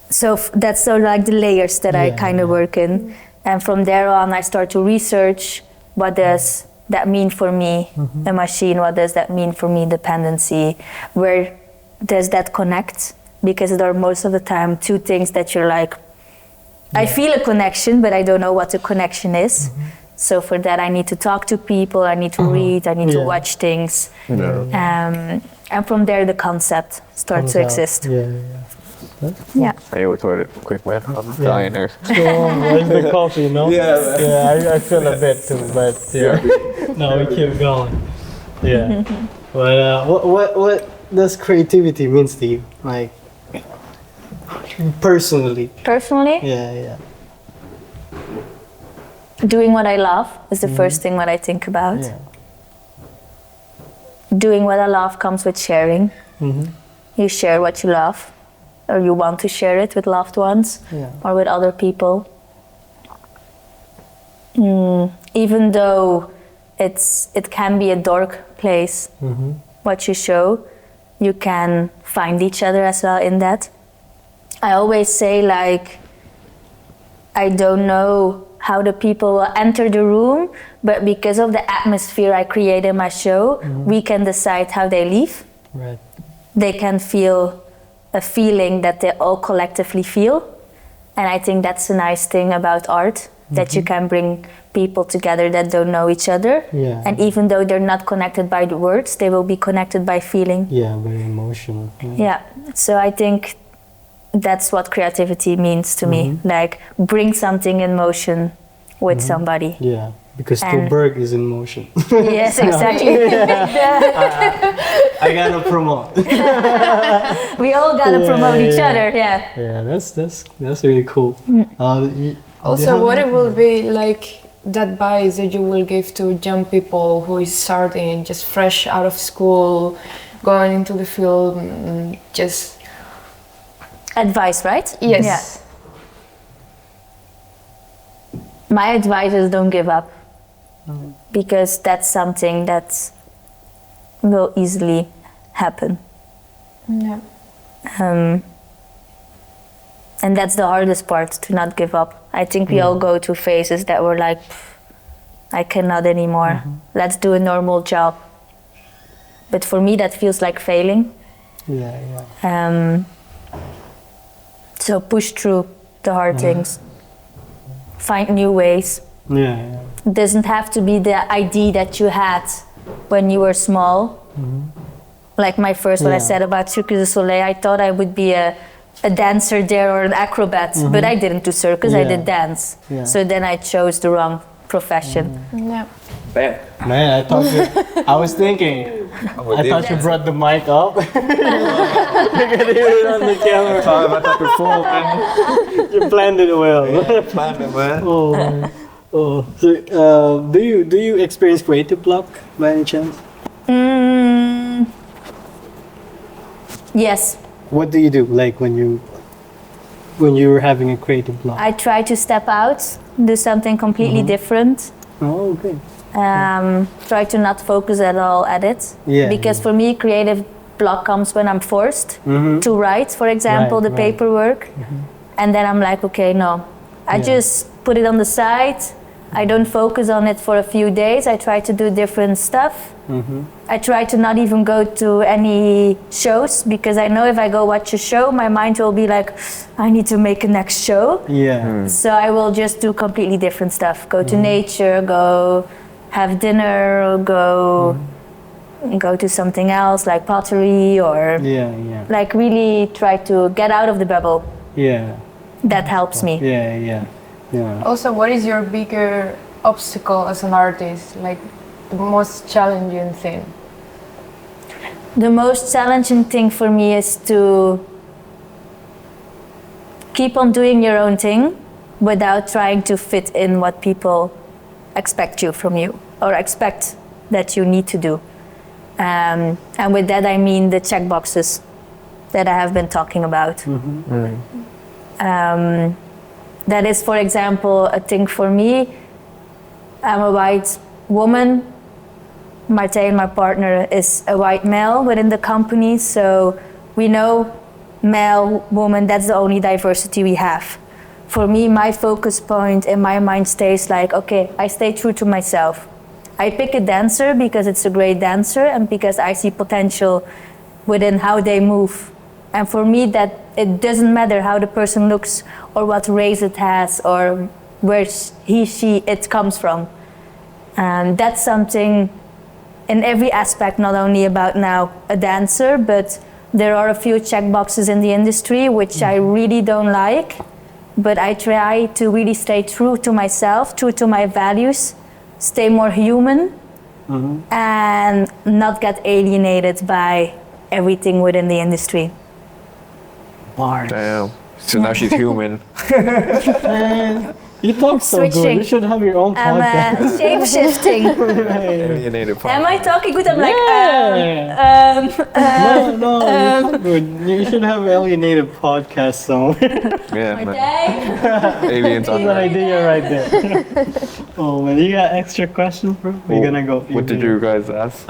So that's sort of like the layers that I kind of work in. And from there on, I start to research what does that mean for me, a machine, what does that mean for me, dependency, where does that connect? Because there are most of the time two things that you're like, I feel a connection, but I don't know what the connection is. So for that, I need to talk to people, I need to read, I need to watch things. And from there, the concept starts to exist. Yeah. I go to the toilet quick, man. I'm dying there. Where's the coffee, no? I feel a bit too, but no, we keep going. Yeah. But what does creativity means to you? Like, personally? Personally, Yeah. doing what I love is the first thing what I think about. Yeah. Doing what I love comes with sharing. You share what you love, or you want to share it with loved ones or with other people. even though it can be a dark place, what you show, you can find each other as well in that. I always say, like, I don't know how the people will enter the room, but because of the atmosphere I create in my show, we can decide how they leave. Right. They can feel a feeling that they all collectively feel. And I think that's a nice thing about art, that you can bring people together that don't know each other. Yeah. And even though they're not connected by the words, they will be connected by feeling. Yeah, very emotional. Yeah. So I think that's what creativity means to me. Like, bring something in motion with somebody. Yeah, because And- Tilburg is in motion. Yes, exactly. I gotta promote. We all gotta promote each other. Yeah. Yeah, that's really cool. Also, what it will be like, that advice that you will give to young people who is starting, just fresh out of school, going into the field, just... Advice, right? Yes. Yeah. My advice is don't give up, because that's something that will easily happen. Yeah. And that's the hardest part, to not give up. I think we all go through phases that we're like, I cannot anymore. Let's do a normal job. But for me, that feels like failing. Yeah. So push through the hard things. Find new ways. Yeah. It doesn't have to be the idea that you had when you were small. Like my first, what I said about Cirque du Soleil, I thought I would be a dancer there or an acrobat, but I didn't do circus, I did dance. Yeah. So then I chose the wrong profession. Yeah. Man, I was thinking, I thought you brought the mic up. You can hear it on the camera. You planned it well. Planned it, man. Oh, man. Oh. So, do you experience creative block by any chance? Yes, What do you do, like when you're having a creative block? I try to step out, do something completely different. Oh, okay. Try to not focus at all at it. Yeah, Because for me, creative block comes when I'm forced to write, for example, Right, the paperwork. And then I'm like, okay, no. I just put it on the side. I don't focus on it for a few days. I try to do different stuff. I try to not even go to any shows, because I know if I go watch a show, my mind will be like, I need to make a next show. Yeah. So I will just do completely different stuff. Go to nature, go have dinner, or go to something else like pottery, or Yeah. like really try to get out of the bubble. Yeah. That helps me. Yeah. Also, what is your bigger obstacle as an artist? Like, the most challenging thing? The most challenging thing for me is to keep on doing your own thing without trying to fit in what people expect from you or expect that you need to do. And with that I mean the check boxes that I have been talking about. That is, for example, a thing for me. I'm a white woman. Martijn, my partner, is a white male within the company, so we know male, woman, that's the only diversity we have. For me, my focus point in my mind stays like, okay, I stay true to myself. I pick a dancer because it's a great dancer and because I see potential within how they move. And for me, that it doesn't matter how the person looks or what race it has or where he, she, it comes from. And that's something in every aspect, not only about now a dancer, but there are a few check boxes in the industry which I really don't like, but I try to really stay true to myself, true to my values, stay more human, and not get alienated by everything within the industry. Bars. Damn. So now she's human. You talk so good. Switching. You should have your own I'm podcast. shape-shifting. Alienated part. Am I talking good? I'm like, Yeah. No, you're good. You should have Alienated podcast somewhere. Yeah, man. Okay. Aliens on That's an Earth. idea right there. Oh man, you got extra questions, bro? We're gonna go. What did you guys ask?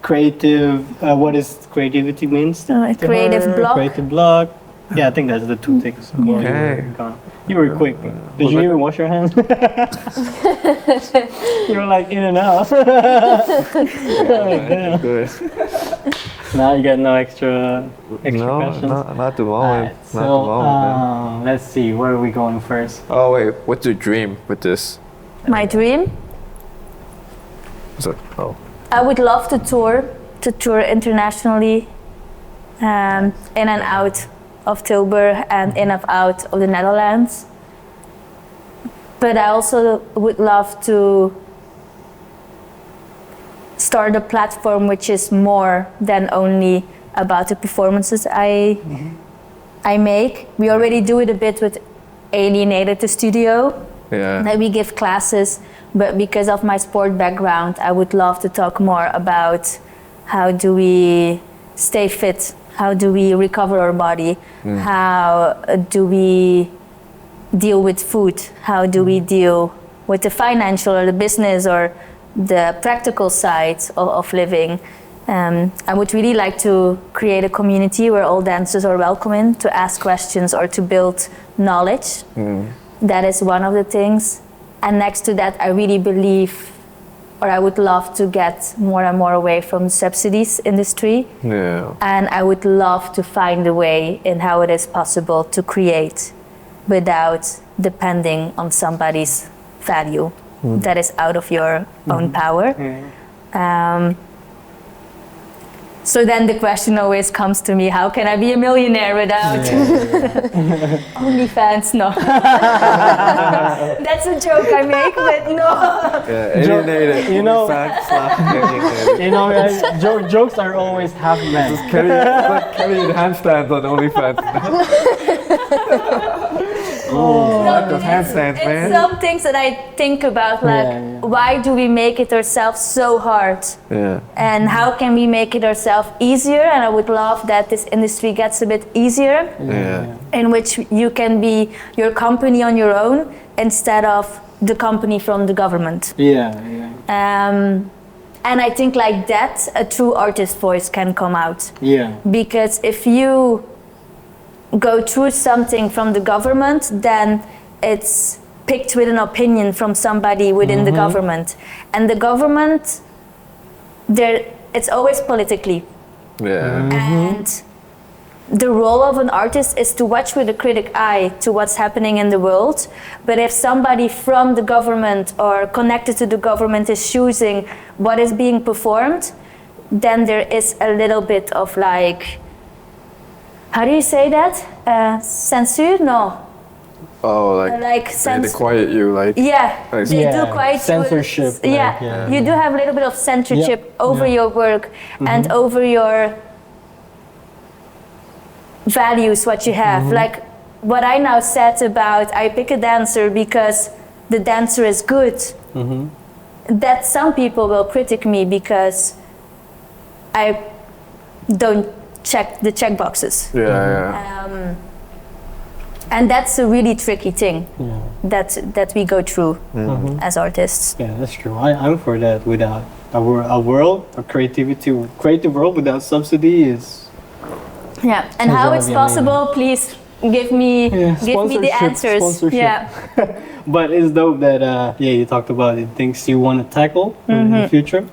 Creative. What is creativity means? to creative her? block. Creative block. Yeah, I think that's the two things. Okay. You were quick. Bro. Did you even wash your hands? You were like in and out. Yeah, good. Now you got no extra No, questions. not the moment. Alright, Not so the moment, man. let's see. Where are we going first? Oh wait, what's your dream with this? My dream? Oh. I would love to tour internationally, in and out of Tilburg and in and out of the Netherlands. But I also would love to start a platform which is more than only about the performances I make. We already do it a bit with Alienated, the studio. Yeah. That we give classes, but because of my sport background, I would love to talk more about how do we stay fit, how do we recover our body, how do we deal with food, how do we deal with the financial or the business or the practical side of living. I would really like to create a community where all dancers are welcome in to ask questions or to build knowledge. That is one of the things. And next to that, I really believe, or I would love to get more and more away from the subsidies industry. Yeah. And I would love to find a way in how it is possible to create without depending on somebody's value that is out of your own power. So then the question always comes to me, how can I be a millionaire without OnlyFans? No. That's a joke I make, but no. Yeah, alienated. You know- /alienated. You know, jokes are always half meant. Kelly in handstands on OnlyFans. No, those handstands, it's man. some things that I think about, like, why do we make it ourselves so hard? Yeah. And how can we make it ourselves easier? And I would love that this industry gets a bit easier, Yeah. in which you can be your company on your own instead of the company from the government. Yeah. And I think like that, a true artist voice can come out. Yeah. Because if you go through something from the government, then it's picked with an opinion from somebody within the government. And the government, it's always politically. Yeah. And the role of an artist is to watch with a critic eye to what's happening in the world. But if somebody from the government or connected to the government is choosing what is being performed, then there is a little bit of like, how do you say that? Censure? No. Oh, like they quiet you, like. Yeah, Like- they do Yeah, quite censorship, like, Yeah, you do have a little bit of censorship over your work and over your values, what you have. Like what I now said about I pick a dancer because the dancer is good. That some people will critique me because I don't check the check boxes. Yeah. And that's a really tricky thing that we go through as artists. Yeah, that's true. I'm for that. Without a creative world without subsidy is. Yeah, and Sounds how like it's a possible, please give me the answers. Sponsorship. Yeah. But it's dope that you talked about it, things you want to tackle in the future.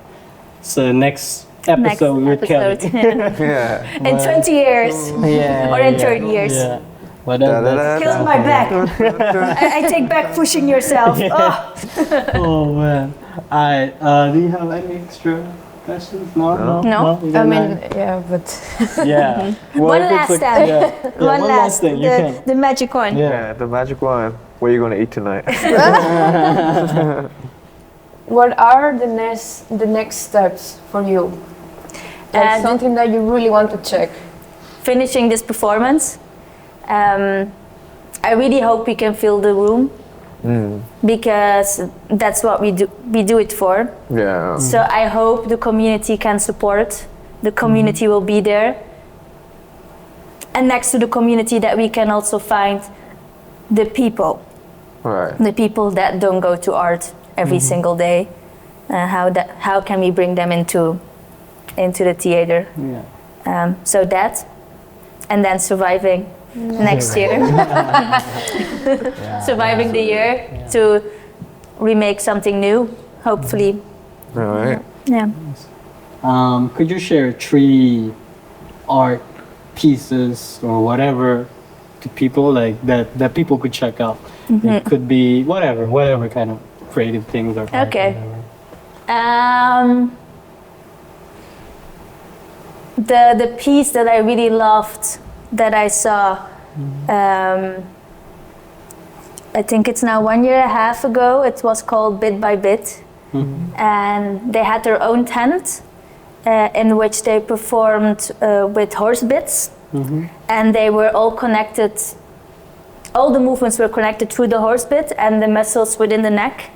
So next episode with Kelly. Yeah. In 20 years or in 30 years. Yeah. But that's Kills my back. I take back pushing yourself. oh man. Alright, do you have any extra questions? No. No. You I got mean, none? yeah, but Yeah. Well, One if it's last time. one last thing. You can. The magic one. Yeah, the magic one. What are you gonna eat tonight? what are the next steps for you? Like something that you really want to check. Finishing this performance. I really hope we can fill the room because that's what we do it for. Yeah. So I hope the community can support the community will be there. And next to the community, that we can also find the people. Right. The people that don't go to art every single day. How can we bring them into the theater? Yeah. So that, and then surviving next year. Surviving the year to remake something new, hopefully. All right. Yeah. Could you share 3 art pieces or whatever to people like that people could check out? It could be whatever kind of creative things or art, Okay. whatever. The piece that I really loved that I saw, I think it's now 1.5 years ago. It was called Bit by Bit, and they had their own tent in which they performed with horse bits, and they were all connected. All the movements were connected through the horse bit and the muscles within the neck.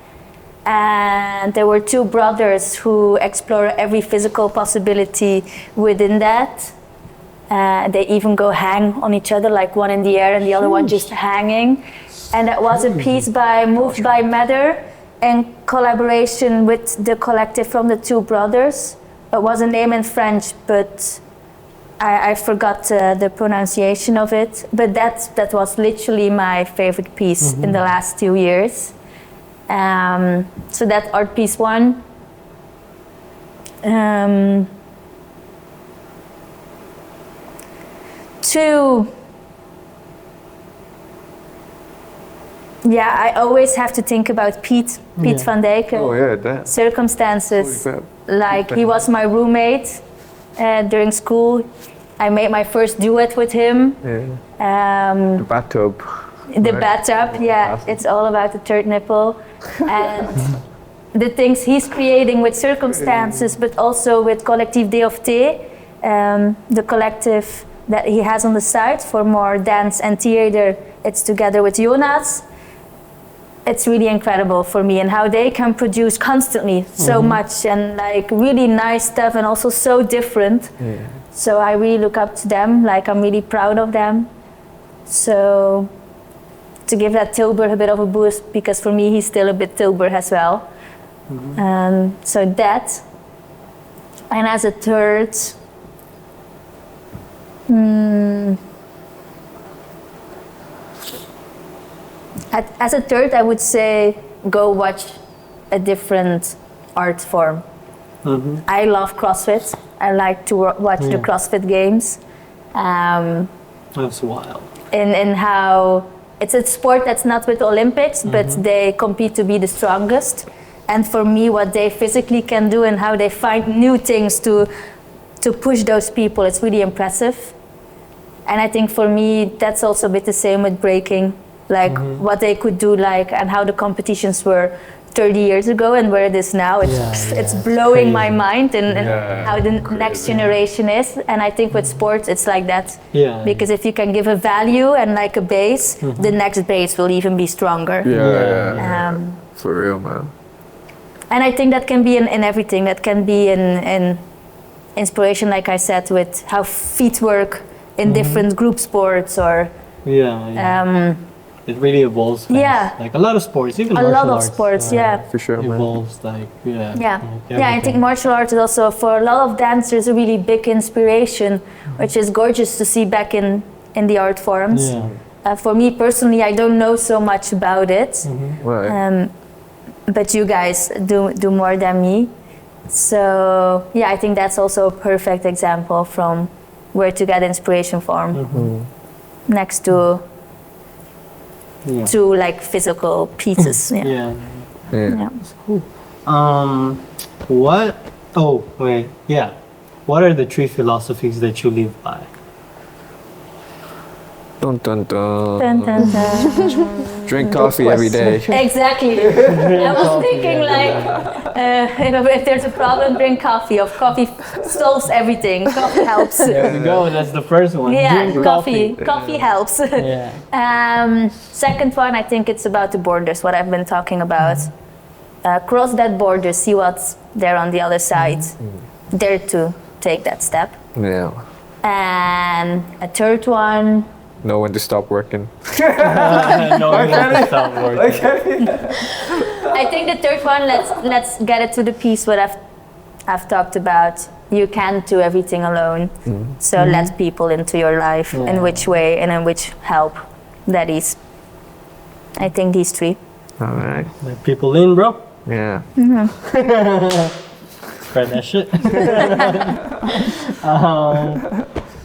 And there were 2 brothers who explore every physical possibility within that. They even go hang on each other, like one in the air and the other one just hanging. And that was a piece moved by Matter in collaboration with the collective from the 2 brothers. It was a name in French, but I forgot the pronunciation of it. But that was literally my favorite piece in the last 2 years. So that's art piece 1. 2, I always have to think about Piet van Dijk. Oh yeah, that. Circumstances. Holy crap. Like he was my roommate during school. I made my first duet with him. Yeah. The bathtub. The Right. bathtub, it's all about the third nipple. And the things he's creating with circumstances, but also with Collectif DFT, the collective that he has on the side for more dance and theater. It's together with Jonas. It's really incredible for me, and how they can produce constantly so much and like really nice stuff, and also so different. So I really look up to them. Like I'm really proud of them. So to give that Tilburg a bit of a boost, because for me he's still a bit Tilburg as well. So that, and as a third, as a third, I would say go watch a different art form. I love CrossFit. I like to watch the CrossFit games. That's wild. In how it's a sport that's not with the Olympics, but they compete to be the strongest. And for me, what they physically can do and how they find new things to push those people, it's really impressive. And I think for me, that's also a bit the same with breaking, like what they could do, like, and how the competitions were 30 years ago and where it is now. It's blowing my mind, and how the next generation is. And I think with sports, it's like that. Because if you can give a value and like a base, the next base will even be stronger. For real, man. And I think that can be in everything. That can be in inspiration, like I said, with how feet work in different group sports, or it really evolves fast. Like a lot of sports, even a martial lot of arts, sports, For sure, man. evolves like I think martial arts is also for a lot of dancers a really big inspiration, which is gorgeous to see back in the art forms. For me personally, I don't know so much about it, but you guys do more than me. So I think that's also a perfect example from where to get inspiration from. Next to like physical pieces. That's cool. What? Oh wait, what are the 3 philosophies that you live by? Dun dun dun. Dun, dun, dun. Drink coffee every day. Exactly. I was thinking if there's a problem, drink coffee. Coffee solves everything. Coffee helps. There we go. That's the first one. Drink coffee. Coffee helps. Second one, I think it's about the borders. What I've been talking about. Cross that border. See what's there on the other side. Dare to take that step. Yeah. And a third one, Know when to stop working. No, we don't stop working. I think the third one, let's get it to the piece what I've talked about. You can't do everything alone. So let people into your life, in which way and in which help that is. I think these three. All right. Let people in, bro. Yeah. Spread that shit.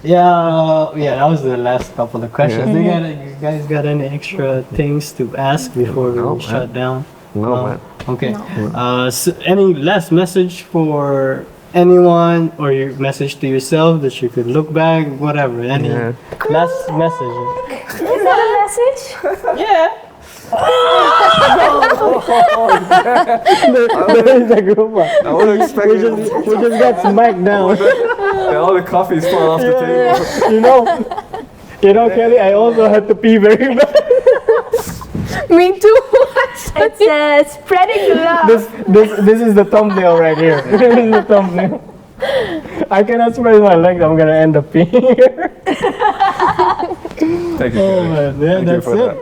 Yeah, that was the last couple of questions. You guys got any extra things to ask before we shut down? No, man. Okay. So any last message for anyone, or your message to yourself that you could look back, whatever? Any last message? Is that a message? Yeah. There's a group. I wasn't expecting We just got smacked down. all the coffee's falling off the table. You know, Kelly, I also had to pee very bad. Me too. It's spreading love. This is the thumbnail right here. This is the thumbnail. I cannot spread my legs. I'm gonna end up peeing here. Thank you. Oh man, yeah, that's it.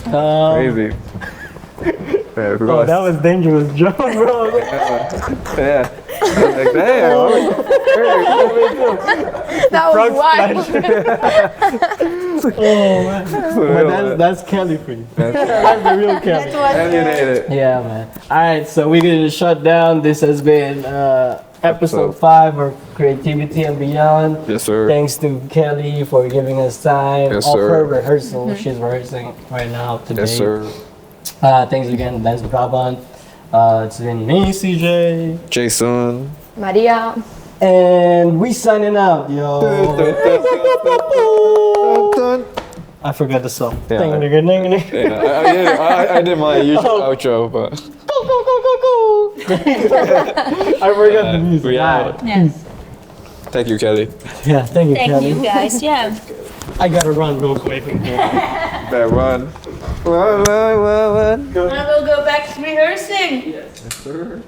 Crazy. Yeah, Oh, that was dangerous, John, bro. yeah. Like, damn. That was wild. Oh man, but that's Kelly for you. That's the real Kelly. Alienated. Yeah, man. All right, so we're gonna shut down. This has been episode 5 of Creativity and Beyond. Yes, sir. Thanks to Kelly for giving us time Yes, off sir. her rehearsal. She's rehearsing right now today. Yes, sir. Thanks again, Lance Brabant. It's been me, CJ. Jason. Maria. And we signing out, yo. I forgot the song. Yeah. Yeah. I did my usual outro, but I forgot the music. we out. Yes. Thank you, Kelly. Yeah, thank you, Thank Kelly. you guys. Yeah. I gotta run real quick. That run. Run. And we'll go back to rehearsing. Yes, sir.